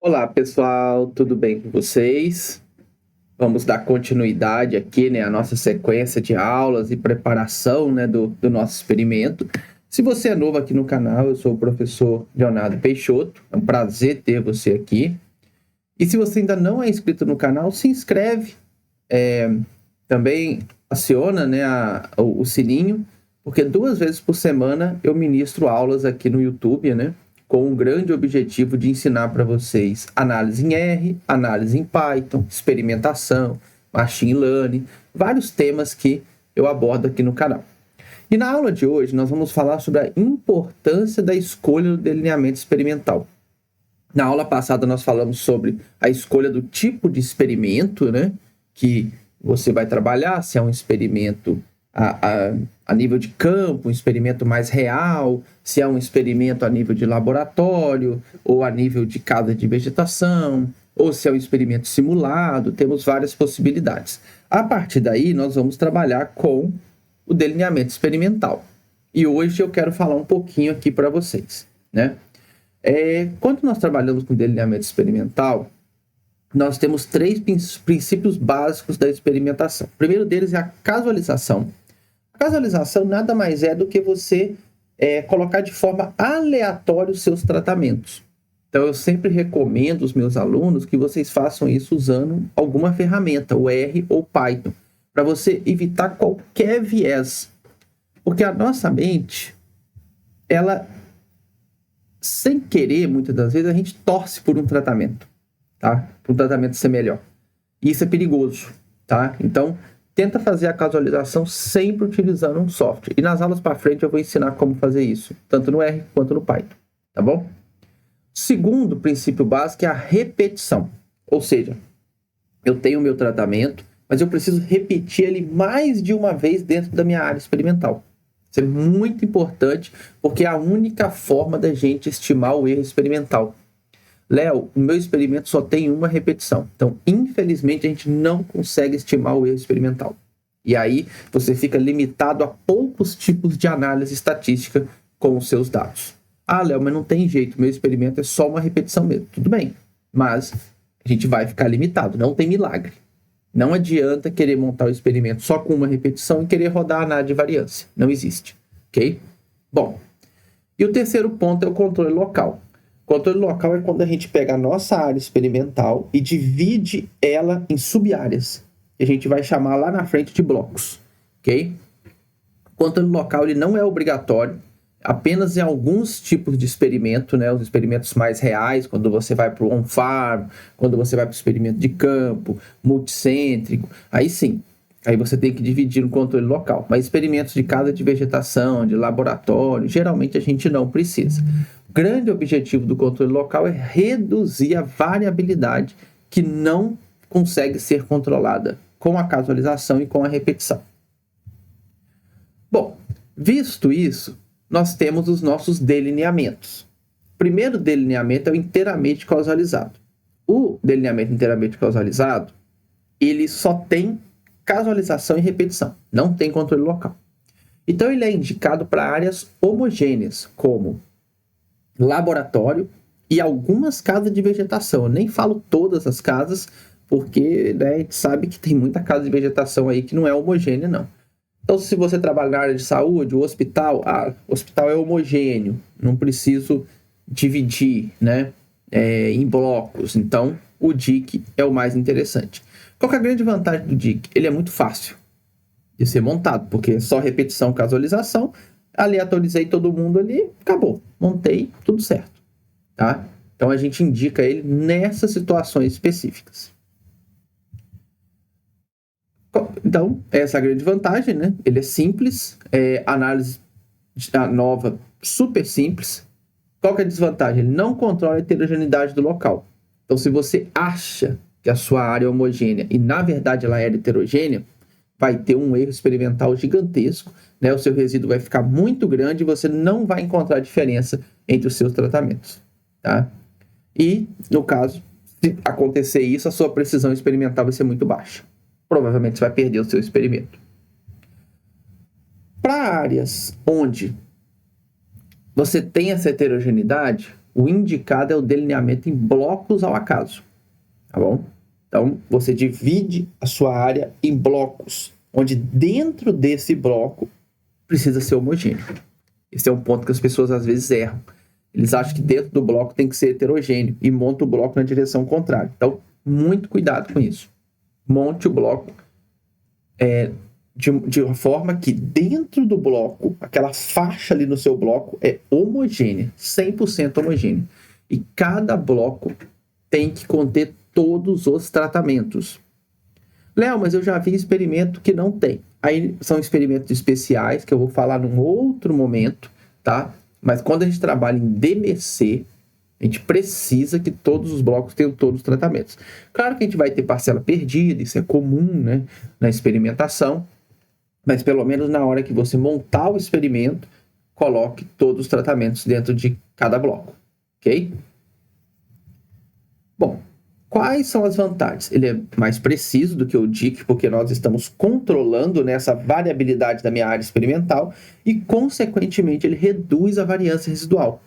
Olá, pessoal, tudo bem com vocês? Vamos dar continuidade aqui, né, à nossa sequência de aulas e preparação, né, do nosso experimento. Se você é novo aqui no canal, eu sou o professor Leonardo Peixoto, é um prazer ter você aqui. E se você ainda não é inscrito no canal, se inscreve, também aciona, né, o sininho, porque 2 vezes por semana eu ministro aulas aqui no YouTube, né, com um grande objetivo de ensinar para vocês análise em R, análise em Python, experimentação, machine learning, vários temas que eu abordo aqui no canal. E na aula de hoje nós vamos falar sobre a importância da escolha do delineamento experimental. Na aula passada nós falamos sobre a escolha do tipo de experimento, né, que você vai trabalhar, se é um experimento a nível de campo, um experimento mais real, se é um experimento a nível de laboratório, ou a nível de casa de vegetação, ou se é um experimento simulado, temos várias possibilidades. A partir daí, nós vamos trabalhar com o delineamento experimental. E hoje eu quero falar um pouquinho aqui para vocês, né? Quando nós trabalhamos com delineamento experimental, nós temos 3 princípios básicos da experimentação. O primeiro deles é a casualização. A casualização nada mais é do que você colocar de forma aleatória os seus tratamentos. Então, eu sempre recomendo aos meus alunos que vocês façam isso usando alguma ferramenta, o R ou Python, para você evitar qualquer viés. Porque a nossa mente, ela, sem querer, muitas das vezes, a gente torce por um tratamento, tá? Para um tratamento ser melhor. E isso é perigoso, tá? Então, tenta fazer a casualização sempre utilizando um software. E nas aulas para frente eu vou ensinar como fazer isso, tanto no R quanto no Python, tá bom? Segundo princípio básico é a repetição. Ou seja, eu tenho o meu tratamento, mas eu preciso repetir ele mais de uma vez dentro da minha área experimental. Isso é muito importante, porque é a única forma da gente estimar o erro experimental. Léo, o meu experimento só tem uma repetição. Então, infelizmente, a gente não consegue estimar o erro experimental. E aí, você fica limitado a poucos tipos de análise estatística com os seus dados. Ah, Léo, mas não tem jeito, meu experimento é só uma repetição mesmo. Tudo bem, mas a gente vai ficar limitado, não tem milagre. Não adianta querer montar o experimento só com uma repetição e querer rodar a análise de variância. Não existe, ok? Bom, e o terceiro ponto é o controle local. O controle local é quando a gente pega a nossa área experimental e divide ela em sub-áreas. A gente vai chamar lá na frente de blocos, ok? O controle local ele não é obrigatório, apenas em alguns tipos de experimento, né? Os experimentos mais reais, quando você vai para o on-farm, quando você vai para o experimento de campo, multicêntrico, aí sim, aí você tem que dividir no controle local. Mas experimentos de casa de vegetação, de laboratório, geralmente a gente não precisa. O grande objetivo do controle local é reduzir a variabilidade que não consegue ser controlada com a casualização e com a repetição. Bom, visto isso, nós temos os nossos delineamentos. O primeiro delineamento é o inteiramente causalizado. O delineamento inteiramente causalizado, ele só tem casualização e repetição, não tem controle local. Então, ele é indicado para áreas homogêneas, como laboratório e algumas casas de vegetação. Eu nem falo todas as casas, porque né, a gente sabe que tem muita casa de vegetação aí que não é homogênea, não. Então, se você trabalha na área de saúde, o hospital é homogêneo, não preciso dividir, né, em blocos. Então, o DIC é o mais interessante. Qual que é a grande vantagem do DIC? Ele é muito fácil de ser montado, porque é só repetição, casualização, aleatorizei todo mundo ali, acabou, montei, tudo certo, tá? Então, a gente indica ele nessas situações específicas. Então, essa é a grande vantagem, né? Ele é simples, análise nova, super simples. Qual que é a desvantagem? Ele não controla a heterogeneidade do local. Então, se você acha que a sua área é homogênea e, na verdade, ela é heterogênea, vai ter um erro experimental gigantesco, né? O seu resíduo vai ficar muito grande e você não vai encontrar diferença entre os seus tratamentos, tá? E, no caso, se acontecer isso, a sua precisão experimental vai ser muito baixa. Provavelmente você vai perder o seu experimento. Para áreas onde você tem essa heterogeneidade, o indicado é o delineamento em blocos ao acaso, tá bom? Então, você divide a sua área em blocos, onde dentro desse bloco precisa ser homogêneo. Esse é um ponto que as pessoas às vezes erram. Eles acham que dentro do bloco tem que ser heterogêneo e montam o bloco na direção contrária. Então, muito cuidado com isso. Monte o bloco de uma forma que dentro do bloco, aquela faixa ali no seu bloco é homogênea, 100% homogênea. E cada bloco tem que conter todos os tratamentos. Léo, mas eu já vi experimento que não tem. Aí são experimentos especiais que eu vou falar num outro momento, tá? Mas quando a gente trabalha em DMC, a gente precisa que todos os blocos tenham todos os tratamentos. Claro que a gente vai ter parcela perdida, isso é comum, né, na experimentação, mas pelo menos na hora que você montar o experimento, coloque todos os tratamentos dentro de cada bloco, ok? Bom, quais são as vantagens? Ele é mais preciso do que o DIC, porque nós estamos controlando essa variabilidade da minha área experimental e, consequentemente, ele reduz a variância residual.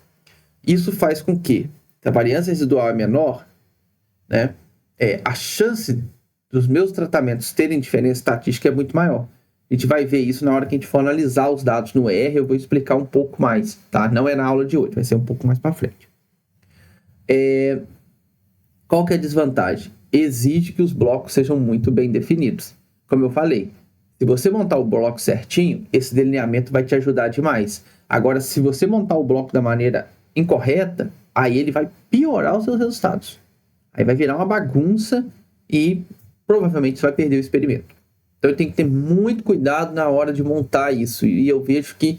Isso faz com que, se a variância residual é menor, né, a chance dos meus tratamentos terem diferença estatística é muito maior. A gente vai ver isso na hora que a gente for analisar os dados no R, eu vou explicar um pouco mais, tá? Não é na aula de hoje, vai ser um pouco mais para frente. Qual que é a desvantagem? Exige que os blocos sejam muito bem definidos. Como eu falei, se você montar o bloco certinho, esse delineamento vai te ajudar demais. Agora, se você montar o bloco da maneira incorreta, aí ele vai piorar os seus resultados. Aí vai virar uma bagunça e provavelmente você vai perder o experimento. Então, eu tenho que ter muito cuidado na hora de montar isso. E eu vejo que,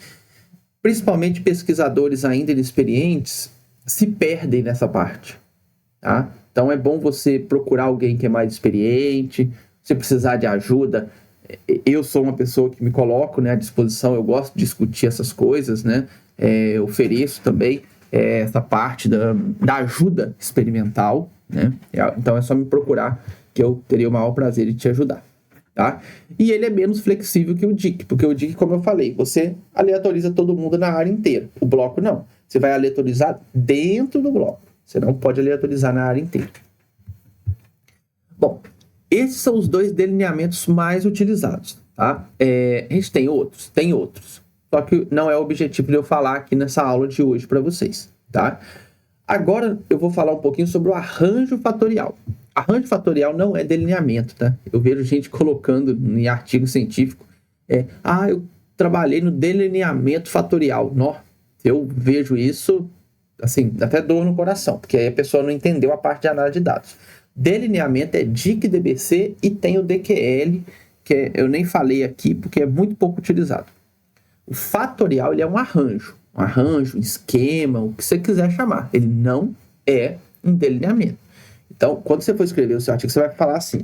principalmente pesquisadores ainda inexperientes, se perdem nessa parte, tá? Então, é bom você procurar alguém que é mais experiente. Se precisar de ajuda, eu sou uma pessoa que me coloco, né, à disposição. Eu gosto de discutir essas coisas, né? Eu ofereço também essa parte da ajuda experimental, né? Então, é só me procurar que eu teria o maior prazer de te ajudar, tá? E ele é menos flexível que o DIC, porque o DIC, como eu falei, você aleatoriza todo mundo na área inteira. O bloco não. Você vai aleatorizar dentro do bloco. Você não pode aleatorizar na área inteira. Bom, esses são os dois delineamentos mais utilizados, tá? A gente tem outros. Só que não é o objetivo de eu falar aqui nessa aula de hoje para vocês, tá? Agora eu vou falar um pouquinho sobre o arranjo fatorial. Arranjo fatorial não é delineamento, tá? Eu vejo gente colocando em artigo científico, eu trabalhei no delineamento fatorial. Não, eu vejo isso, assim, até dor no coração, porque aí a pessoa não entendeu a parte de análise de dados. Delineamento é DIC, DBC e tem o DQL, que eu nem falei aqui porque é muito pouco utilizado. O fatorial, ele é um arranjo, um esquema, o que você quiser chamar. Ele não é um delineamento. Então, quando você for escrever o seu artigo, você vai falar assim: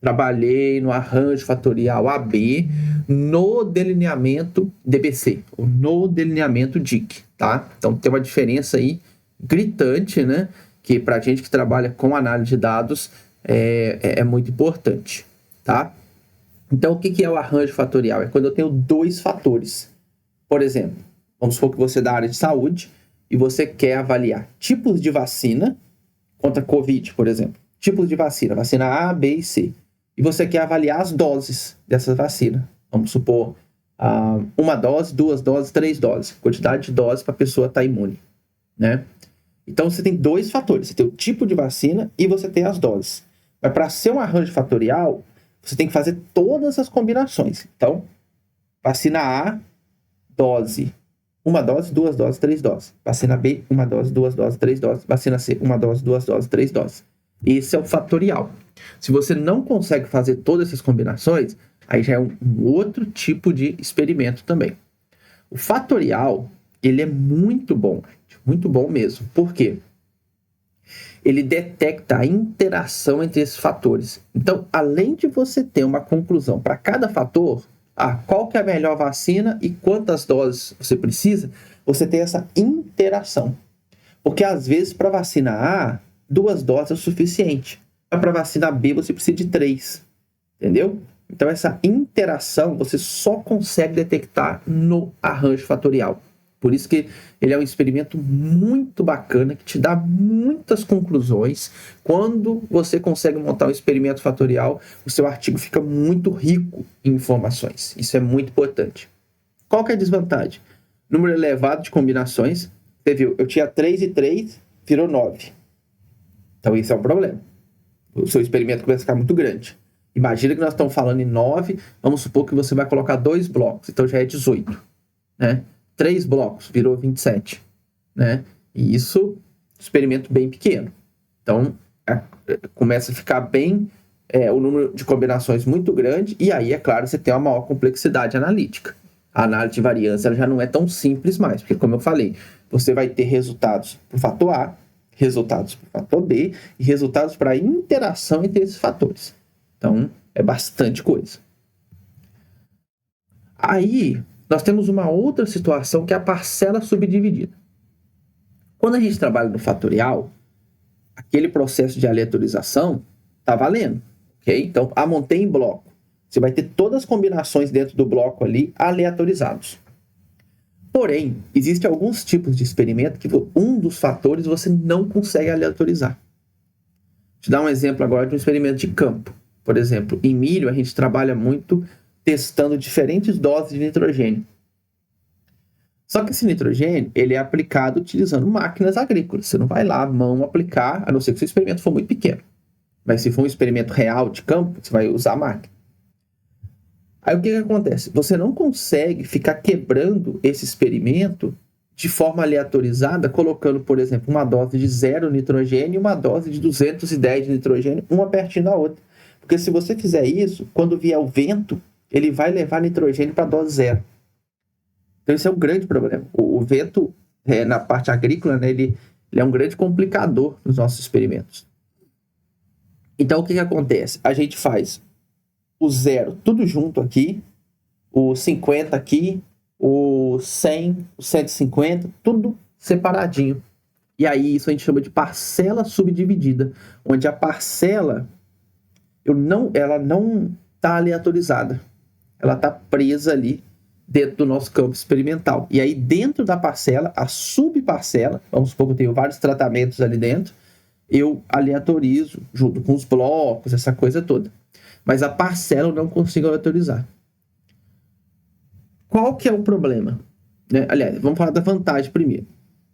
trabalhei no arranjo fatorial AB no delineamento DBC, ou no delineamento DIC, tá? Então, tem uma diferença aí gritante, né? Que pra gente que trabalha com análise de dados é muito importante, tá? Então, o que é o arranjo fatorial? É quando eu tenho dois fatores. Por exemplo, vamos supor que você é da área de saúde e você quer avaliar tipos de vacina contra Covid, por exemplo. Tipos de vacina A, B e C. E você quer avaliar as doses dessas vacinas. Vamos supor, 1 dose, 2 doses, 3 doses. Quantidade de doses para a pessoa estar imune, né? Então, você tem dois fatores. Você tem o tipo de vacina e você tem as doses. Mas para ser um arranjo fatorial, você tem que fazer todas as combinações. Então, vacina A, dose. 1 dose, 2 doses, 3 doses. Vacina B, 1 dose, 2 doses, 3 doses. Vacina C, 1 dose, 2 doses, 3 doses. Esse é o fatorial. Se você não consegue fazer todas essas combinações, aí já é um outro tipo de experimento também. O fatorial, ele é muito bom mesmo. Por quê? Ele detecta a interação entre esses fatores. Então, além de você ter uma conclusão para cada fator, qual que é a melhor vacina e quantas doses você precisa, você tem essa interação. Porque, às vezes, para vacina A, 2 doses é o suficiente. Mas para vacina B, você precisa de 3. Entendeu? Então, essa interação você só consegue detectar no arranjo fatorial. Por isso que ele é um experimento muito bacana, que te dá muitas conclusões. Quando você consegue montar um experimento fatorial, o seu artigo fica muito rico em informações. Isso é muito importante. Qual que é a desvantagem? Número elevado de combinações. Você viu, eu tinha 3 e 3, virou 9. Então isso é um problema. O seu experimento começa a ficar muito grande. Imagina que nós estamos falando em 9, vamos supor que você vai colocar 2 blocos, então já é 18, né? 3 blocos, virou 27, né? E isso, experimento bem pequeno. Então, começa a ficar bem, o número de combinações muito grande, e aí, é claro, você tem uma maior complexidade analítica. A análise de variância ela já não é tão simples mais, porque, como eu falei, você vai ter resultados para o fator A, resultados para o fator B, e resultados para a interação entre esses fatores. Então, é bastante coisa. Aí, nós temos uma outra situação que é a parcela subdividida. Quando a gente trabalha no fatorial, aquele processo de aleatorização está valendo, ok? Então, montei em bloco. Você vai ter todas as combinações dentro do bloco ali aleatorizados. Porém, existem alguns tipos de experimento que um dos fatores você não consegue aleatorizar. Vou te dar um exemplo agora de um experimento de campo. Por exemplo, em milho a gente trabalha muito testando diferentes doses de nitrogênio. Só que esse nitrogênio ele é aplicado utilizando máquinas agrícolas. Você não vai lá à mão aplicar, a não ser que o seu experimento for muito pequeno. Mas se for um experimento real de campo, você vai usar a máquina. Aí o que acontece? Você não consegue ficar quebrando esse experimento de forma aleatorizada, colocando, por exemplo, uma dose de 0 nitrogênio e uma dose de 210 de nitrogênio, uma pertinho da outra. Porque se você fizer isso, quando vier o vento, ele vai levar nitrogênio para a dose 0. Então isso é um grande problema. O vento, na parte agrícola, né, ele é um grande complicador nos nossos experimentos. Então o que acontece? A gente faz o 0 tudo junto aqui, o 50 aqui, o 100, o 150, tudo separadinho. E aí isso a gente chama de parcela subdividida, onde a parcela ela não está aleatorizada. Ela está presa ali dentro do nosso campo experimental. E aí dentro da parcela, a subparcela, vamos supor que eu tenho vários tratamentos ali dentro, eu aleatorizo junto com os blocos, essa coisa toda. Mas a parcela eu não consigo aleatorizar. Qual que é o problema? Né? Aliás, vamos falar da vantagem primeiro.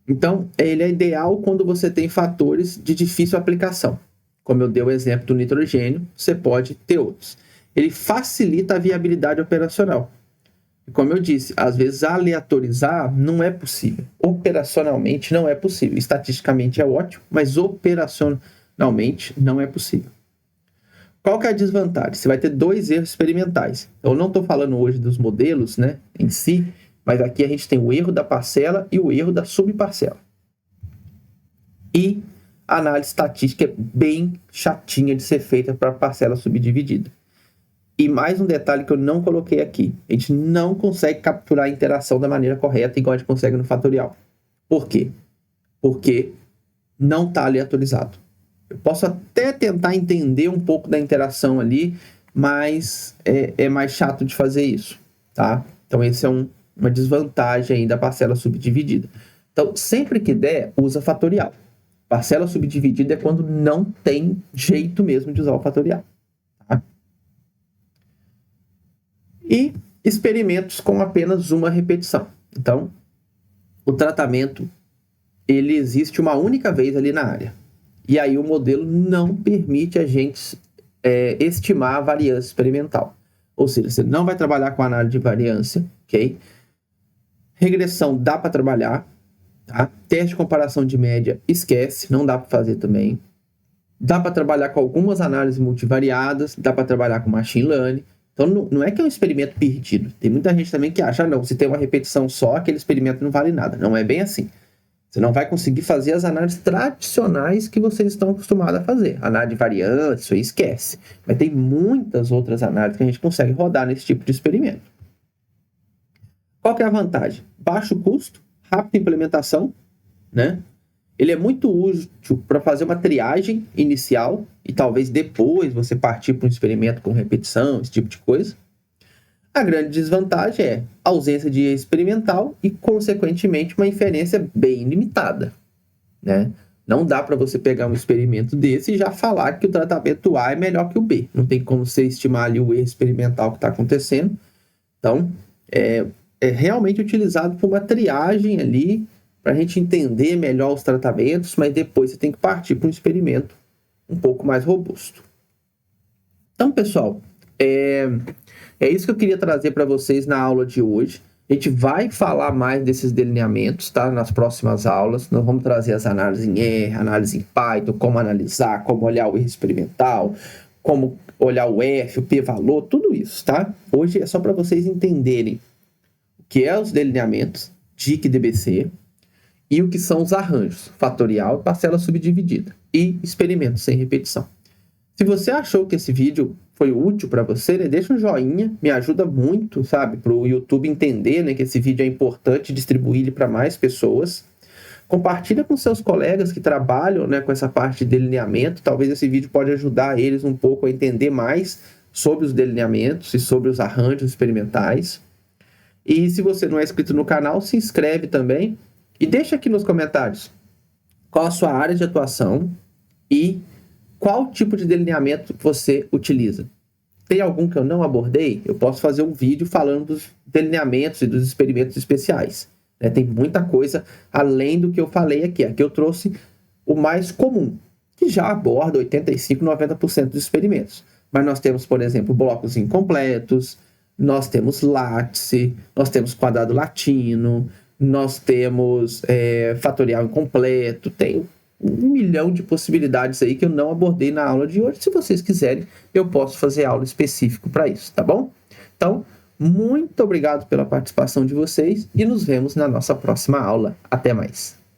Então, ele é ideal quando você tem fatores de difícil aplicação. Como eu dei o exemplo do nitrogênio, você pode ter outros. Ele facilita a viabilidade operacional. E como eu disse, às vezes aleatorizar não é possível. Operacionalmente não é possível. Estatisticamente é ótimo, mas operacionalmente não é possível. Qual que é a desvantagem? Você vai ter 2 erros experimentais. Eu não estou falando hoje dos modelos, né, em si, mas aqui a gente tem o erro da parcela e o erro da subparcela. E a análise estatística é bem chatinha de ser feita para a parcela subdividida. E mais um detalhe que eu não coloquei aqui. A gente não consegue capturar a interação da maneira correta, igual a gente consegue no fatorial. Por quê? Porque não está aleatorizado. Eu posso até tentar entender um pouco da interação ali, mas é mais chato de fazer isso, tá? Então, esse é uma desvantagem aí da parcela subdividida. Então, sempre que der, usa fatorial. Parcela subdividida é quando não tem jeito mesmo de usar o fatorial. Tá? E experimentos com apenas uma repetição. Então, o tratamento, ele existe uma única vez ali na área. E aí o modelo não permite a gente estimar a variância experimental. Ou seja, você não vai trabalhar com análise de variância, ok? Regressão dá para trabalhar, tá? Teste de comparação de média, esquece, não dá para fazer também. Dá para trabalhar com algumas análises multivariadas, dá para trabalhar com machine learning. Então não é que é um experimento perdido. Tem muita gente também que acha, não, se tem uma repetição só, aquele experimento não vale nada. Não é bem assim. Você não vai conseguir fazer as análises tradicionais que vocês estão acostumados a fazer. Análise de variância, isso aí esquece. Mas tem muitas outras análises que a gente consegue rodar nesse tipo de experimento. Qual que é a vantagem? Baixo custo, rápida implementação, né? Ele é muito útil para fazer uma triagem inicial e talvez depois você partir para um experimento com repetição, esse tipo de coisa. A grande desvantagem é a ausência de experimental e, consequentemente, uma inferência bem limitada, né? Não dá para você pegar um experimento desse e já falar que o tratamento A é melhor que o B. Não tem como você estimar ali o erro experimental que está acontecendo. Então, é realmente utilizado por uma triagem ali para a gente entender melhor os tratamentos, mas depois você tem que partir para um experimento um pouco mais robusto. Então, pessoal, é isso que eu queria trazer para vocês na aula de hoje. A gente vai falar mais desses delineamentos, tá? Nas próximas aulas. Nós vamos trazer as análises em R, análise em Python, como analisar, como olhar o erro experimental, como olhar o F, o p-valor, tudo isso, tá? Hoje é só para vocês entenderem o que é os delineamentos, DIC e DBC, e o que são os arranjos, fatorial e parcela subdividida, e experimentos sem repetição. Se você achou que esse vídeo foi útil para você, né, deixa um joinha, me ajuda muito, sabe, para o YouTube entender, né, que esse vídeo é importante, distribuir ele para mais pessoas. Compartilha com seus colegas que trabalham, né, com essa parte de delineamento. Talvez esse vídeo pode ajudar eles um pouco a entender mais sobre os delineamentos e sobre os arranjos experimentais. E se você não é inscrito no canal, se inscreve também e deixa aqui nos comentários qual a sua área de atuação e qual tipo de delineamento você utiliza. Tem algum que eu não abordei? Eu posso fazer um vídeo falando dos delineamentos e dos experimentos especiais. Né? Tem muita coisa além do que eu falei aqui. Aqui eu trouxe o mais comum, que já aborda 85%, 90% dos experimentos. Mas nós temos, por exemplo, blocos incompletos, nós temos látice, nós temos quadrado latino, nós temos fatorial incompleto, tem 1 milhão de possibilidades aí que eu não abordei na aula de hoje. Se vocês quiserem, eu posso fazer aula específica para isso, tá bom? Então, muito obrigado pela participação de vocês e nos vemos na nossa próxima aula. Até mais!